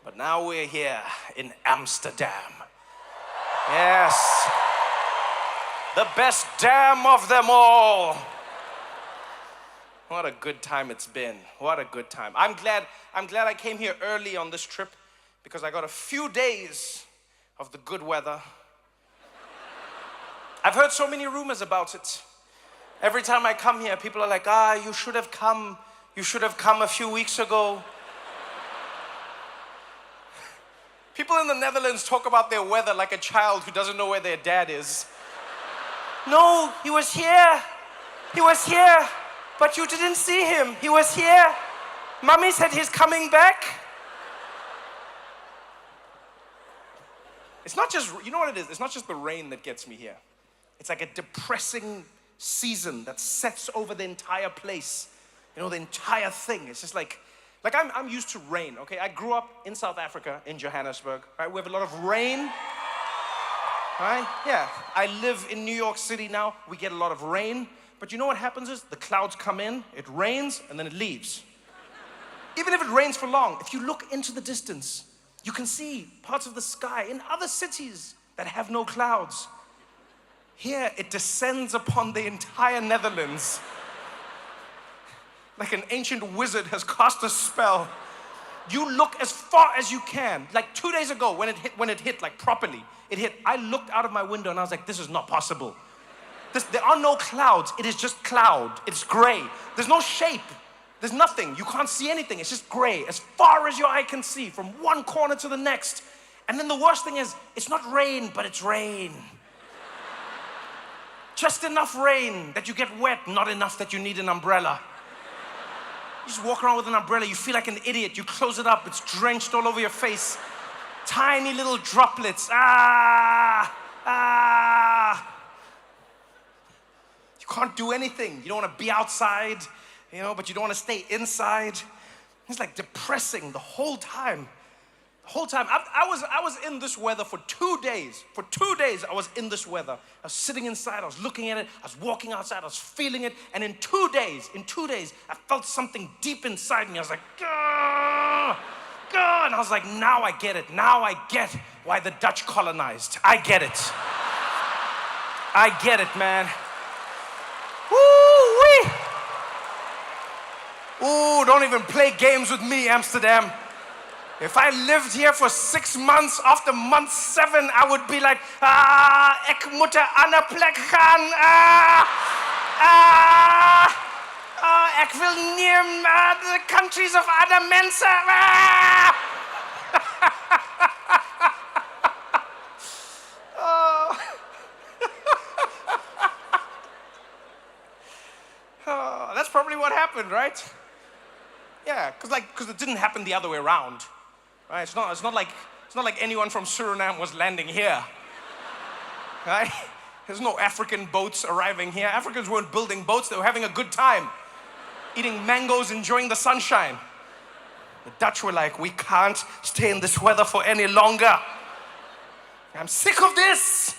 But now we're here in Amsterdam. Yes, the best dam of them all. What a good time it's been. What a good time. I'm glad I came here early on this trip because I got a few days of the good weather. I've heard so many rumors about it. Every time I come here, people are like, you should have come. You should have come a few weeks ago. People in the Netherlands talk about their weather like a child who doesn't know where their dad is. No, he was here. He was here. But you didn't see him. He was here. Mommy said he's coming back. It's not just, you know what it is? It's not just the rain that gets me here. It's like a depressing season that sets over the entire place. You know, the entire thing. It's just like I'm used to rain, okay? I grew up in South Africa, in Johannesburg, right? We have a lot of rain, right? Yeah, I live in New York City now. We get a lot of rain. But you know what happens is the clouds come in, it rains, and then it leaves. Even if it rains for long, if you look into the distance, you can see parts of the sky in other cities that have no clouds. Here, it descends upon the entire Netherlands. Like an ancient wizard has cast a spell. You look as far as you can. Like 2 days ago, when it hit, like properly, it hit. I looked out of my window and I was like, this is not possible. There are no clouds. It is just cloud. It's gray. There's no shape. There's nothing. You can't see anything. It's just gray as far as your eye can see from one corner to the next. And then the worst thing is, it's not rain, but it's rain. Just enough rain that you get wet, not enough that you need an umbrella. You just walk around with an umbrella, you feel like an idiot. You close it up, it's drenched all over your face. Tiny little droplets. You can't do anything. You don't want to be outside, but you don't want to stay inside. It's like depressing the whole time. The whole time. I was in this weather for 2 days. For 2 days, I was in this weather. I was sitting inside, I was looking at it, I was walking outside, I was feeling it. And in 2 days, I felt something deep inside me. I was like, "Gah, gah." And I was like, now I get it. Now I get why the Dutch colonized. I get it. I get it, man. Woo-wee. Ooh, don't even play games with me, Amsterdam. If I lived here for 6 months, after month 7, I would be like, ek moet 'n ander plek gaan. Ek wil nie the countries of other mense. That's probably what happened, right? Yeah, because it didn't happen the other way around. Right? It's not like anyone from Suriname was landing here. Right? There's no African boats arriving here. Africans weren't building boats, they were having a good time. Eating mangoes, enjoying the sunshine. The Dutch were like, we can't stay in this weather for any longer. I'm sick of this.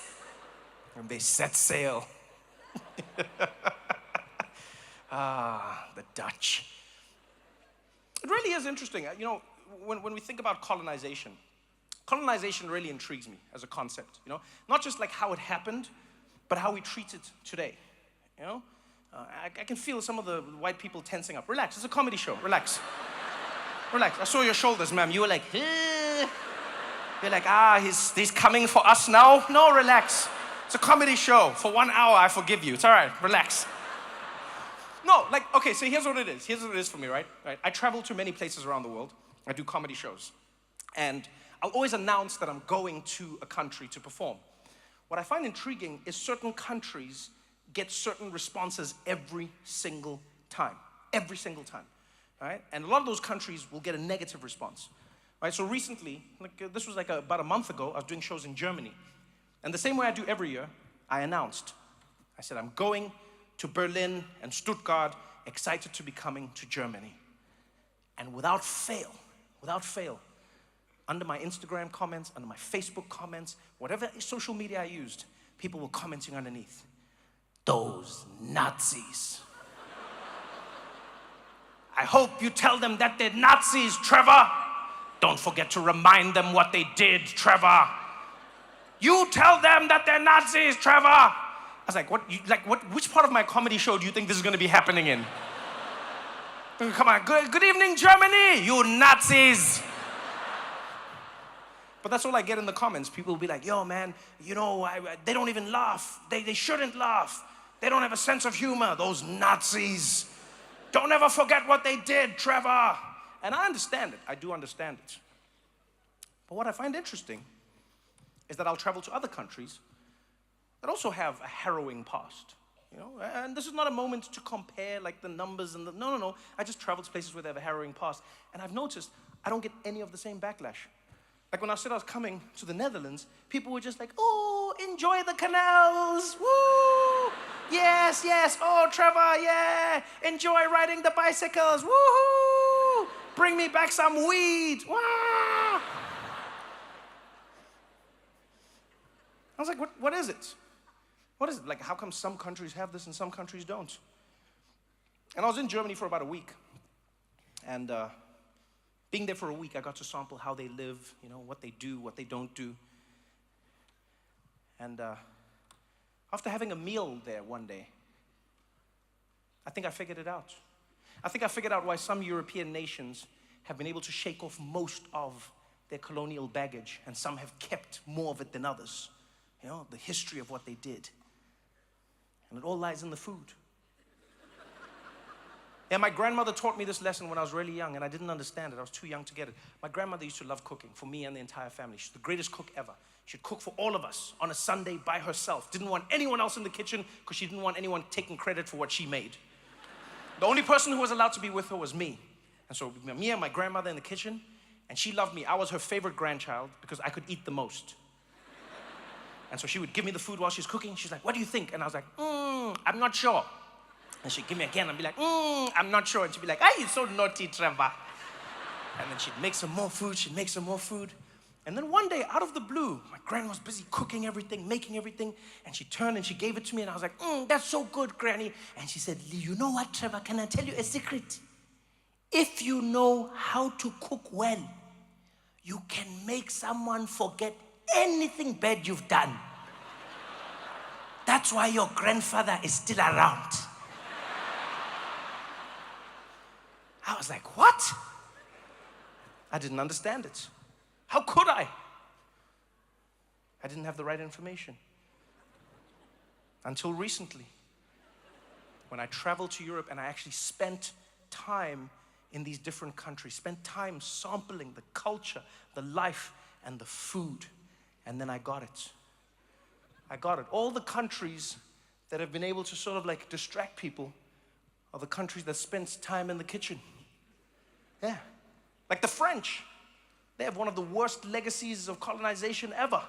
And they set sail. The Dutch. It really is interesting. When we think about colonization really intrigues me as a concept. Not just like how it happened, but how we treat it today. I can feel some of the white people tensing up. Relax, it's a comedy show. Relax. Relax. I saw your shoulders, ma'am. You were like, eh. You're like, he's coming for us now. No, relax. It's a comedy show. For 1 hour, I forgive you. It's all right. Relax. No, okay, so here's what it is. Here's what it is for me, right? I travel to many places around the world. I do comedy shows. And I'll always announce that I'm going to a country to perform. What I find intriguing is certain countries get certain responses every single time. Every single time, right? And a lot of those countries will get a negative response, right? So recently, this was about a month ago, I was doing shows in Germany. And the same way I do every year, I announced. I said, I'm going to Berlin and Stuttgart, excited to be coming to Germany. And without fail, under my Instagram comments, under my Facebook comments, whatever social media I used, people were commenting underneath. Those Nazis. I hope you tell them that they're Nazis, Trevor. Don't forget to remind them what they did, Trevor. You tell them that they're Nazis, Trevor. I was like, which part of my comedy show do you think this is going to be happening in? Come on, good evening, Germany, you Nazis. But that's all I get in the comments. People will be like, yo, man, you know, they don't even laugh. They shouldn't laugh. They don't have a sense of humor, those Nazis. Don't ever forget what they did, Trevor. And I understand it. I do understand it. But what I find interesting is that I'll travel to other countries that also have a harrowing past. You know, and this is not a moment to compare like the numbers and no. I just travel to places where they have a harrowing past. And I've noticed I don't get any of the same backlash. Like when I said I was coming to the Netherlands, people were just like, oh, enjoy the canals, woo! Yes, oh, Trevor, yeah, enjoy riding the bicycles, woohoo! Bring me back some weed, wah! I was like, what is it? What is it? Like, how come some countries have this and some countries don't? And I was in Germany for about a week. And being there for a week, I got to sample how they live, you know, what they do, what they don't do. And after having a meal there one day, I think I figured it out. I think I figured out why some European nations have been able to shake off most of their colonial baggage, and some have kept more of it than others. You know, the history of what they did. And it all lies in the food. Yeah, my grandmother taught me this lesson when I was really young, and I didn't understand it. I was too young to get it. My grandmother used to love cooking for me and the entire family. She's the greatest cook ever. She'd cook for all of us on a Sunday by herself. Didn't want anyone else in the kitchen because she didn't want anyone taking credit for what she made. The only person who was allowed to be with her was me. And so me and my grandmother in the kitchen, and she loved me. I was her favorite grandchild because I could eat the most. And so she would give me the food while she's cooking. She's like, what do you think? And I was like, I'm not sure. And she'd give me again and be like, I'm not sure. And she'd be like, you're so naughty, Trevor. And then she'd make some more food, And then one day, out of the blue, my grandma was busy cooking everything, making everything. And she turned and she gave it to me. And I was like, that's so good, Granny. And she said, you know what, Trevor? Can I tell you a secret? If you know how to cook well, you can make someone forget anything bad you've done. That's why your grandfather is still around. I was like, what? I didn't understand it. How could I? I didn't have the right information. Until recently, when I traveled to Europe and I actually spent time in these different countries, spent time sampling the culture, the life, and the food. And then I got it. I got it. All the countries that have been able to sort of like distract people are the countries that spent time in the kitchen. Yeah. Like the French. They have one of the worst legacies of colonization ever.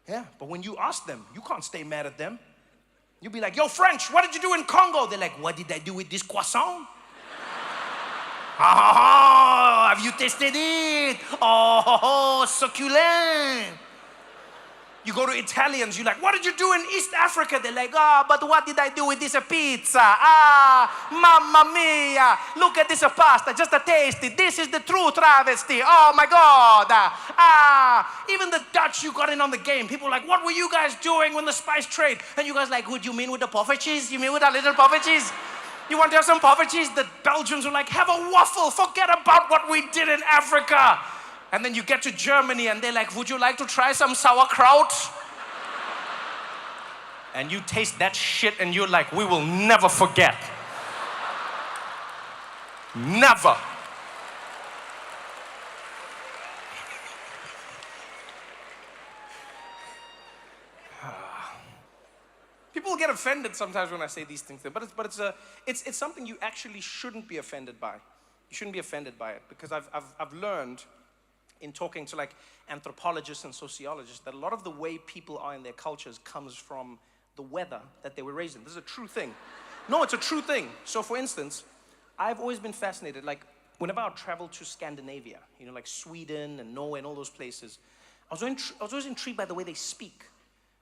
Yeah. But when you ask them, you can't stay mad at them. You'll be like, yo, French, what did you do in Congo? They're like, what did I do with this croissant? Oh, have you tasted it? Oh, succulent. You go to Italians, you're like, what did you do in East Africa? They're like, but what did I do with this pizza? Mamma mia. Look at this pasta, just a taste it. This is the true travesty. Oh my God. Even the Dutch, you got in on the game. People are like, what were you guys doing when the spice trade? And you guys like, what do you mean with the puffer cheese? You mean with a little puffer cheese? You want to have some puffer cheese? The Belgians were like, have a waffle. Forget about what we did in Africa. And then you get to Germany and they're like, would you like to try some sauerkraut? And you taste that shit and you're like, we will never forget. Never. People get offended sometimes when I say these things, but it's something you actually shouldn't be offended by. You shouldn't be offended by it because I've learned in talking to like anthropologists and sociologists that a lot of the way people are in their cultures comes from the weather that they were raised in. This is a true thing. No, it's a true thing. So for instance, I've always been fascinated, like whenever I travel to Scandinavia, you know, like Sweden and Norway and all those places, I was always intrigued by the way they speak,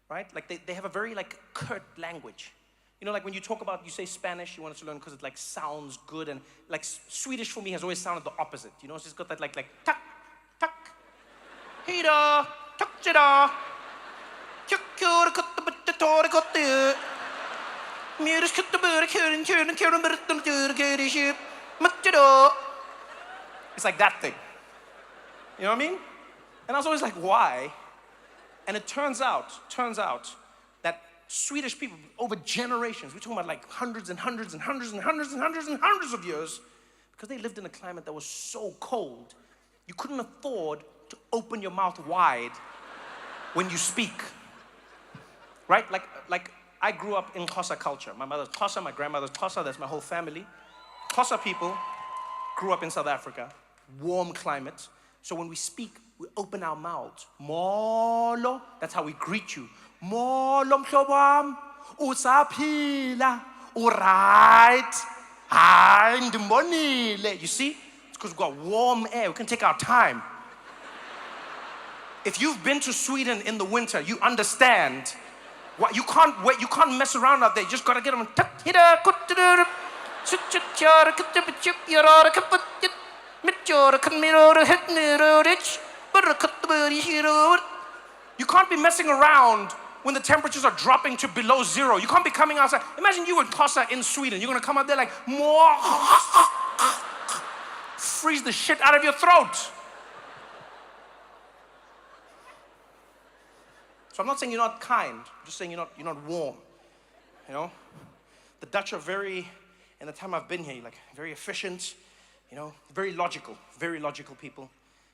right? Like they have a very like curt language. You know, like when you talk about, you say Spanish, you want to learn because it like sounds good, and like Swedish for me has always sounded the opposite. You know, it's just got that like tak, Hida, Tukjida, Kukura Kutta Tora Kotta, Muris Kutta Kurin, it's like that thing. You know what I mean? And I was always like, why? And it turns out that Swedish people, over generations, we're talking about like hundreds and hundreds and hundreds and hundreds and hundreds and hundreds of years, because they lived in a climate that was so cold, you couldn't afford to open your mouth wide when you speak. Right? Like I grew up in Xhosa culture. My mother's Xhosa, my grandmother's Xhosa, that's my whole family. Xhosa people grew up in South Africa, warm climate. So when we speak, we open our mouths. Molo, that's how we greet you. Molo mhlobam, usaphila, alright, hayi ndimbonile. You see? It's because we've got warm air. We can take our time. If you've been to Sweden in the winter, you understand. What, you can't wait. You can't mess around out there. You just gotta get them. You can't be messing around when the temperatures are dropping to below zero. You can't be coming outside. Imagine you in Xhosa in Sweden. You're gonna come out there like more, freeze the shit out of your throat. So I'm not saying you're not kind. I'm just saying you're not warm. You know, the Dutch are very, in the time I've been here, like very efficient. You know, very logical people.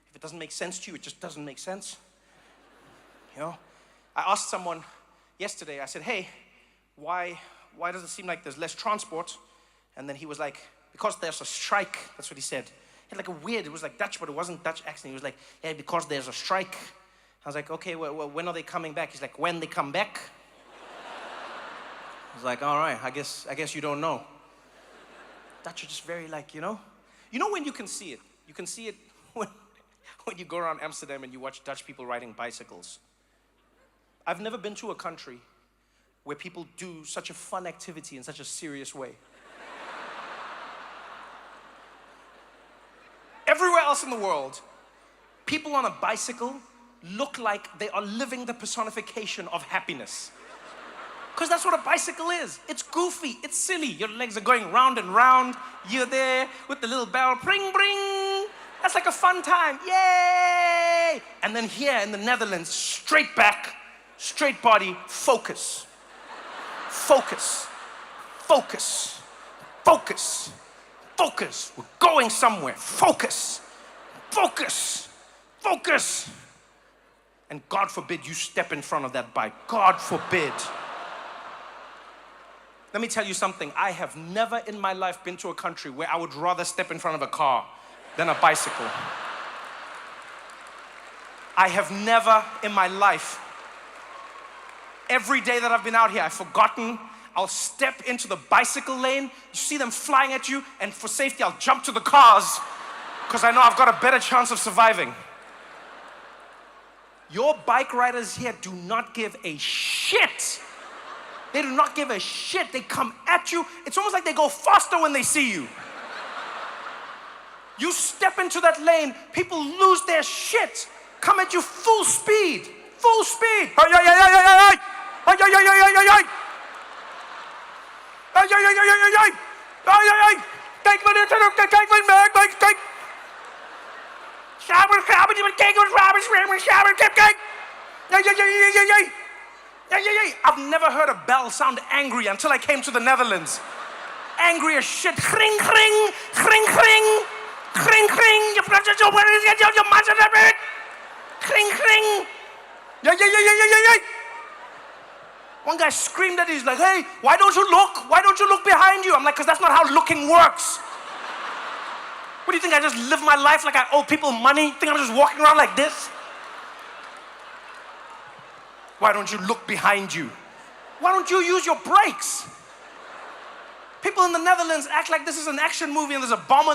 If it doesn't make sense to you, it just doesn't make sense. You know, I asked someone yesterday. I said, "Hey, why does it seem like there's less transport?" And then he was like, "Because there's a strike." That's what he said. He had like a weird. It was like Dutch, but it wasn't Dutch accent. He was like, "Yeah, because there's a strike." I was like, okay, well, when are they coming back? He's like, when they come back? I was like, all right, I guess you don't know. Dutch are just very like, you know when you can see it? You can see it when you go around Amsterdam and you watch Dutch people riding bicycles. I've never been to a country where people do such a fun activity in such a serious way. Everywhere else in the world, people on a bicycle look like they are living the personification of happiness. Because that's what a bicycle is. It's goofy, it's silly. Your legs are going round and round. You're there with the little barrel, bring, bring. That's like a fun time, yay! And then here in the Netherlands, straight back, straight body, focus. Focus, focus, focus, focus. We're going somewhere, focus, focus, focus. And God forbid you step in front of that bike. God forbid. Let me tell you something. I have never in my life been to a country where I would rather step in front of a car than a bicycle. I have never in my life, every day that I've been out here, I've forgotten. I'll step into the bicycle lane. You see them flying at you, and for safety, I'll jump to the cars because I know I've got a better chance of surviving. Your bike riders here do not give a shit. They do not give a shit. They come at you. It's almost like they go faster when they see you. You step into that lane, people lose their shit, come at you full speed. Full speed. Ay, ay, ay, ay, ay, ay. Ay, ay, ay, ay, ay, ay, ay. Ay, ay, ay, ay, ay, ay. Ay, ay, ay. Kijk maar dit ook. Kijk maar mee. Kijk. Shower, shower, die kijk ons shower, swimmer, shower, kijk. Ay, ay, ay, ay, ay, ay. Ay, ay, ay. I've never heard a bell sound angry until I came to the Netherlands. Angry as shit. Gring, gring, gring, gring. Gring, gring. Je praat zo, maar je maakt het uit. Gring, gring. Yeah, yeah, yeah, yeah, yeah, yeah. One guy screamed at me, he's like, hey, why don't you look? Why don't you look behind you? I'm like, because that's not how looking works. What do you think, I just live my life like I owe people money? Think I'm just walking around like this? Why don't you look behind you? Why don't you use your brakes? People in the Netherlands act like this is an action movie and there's a bomb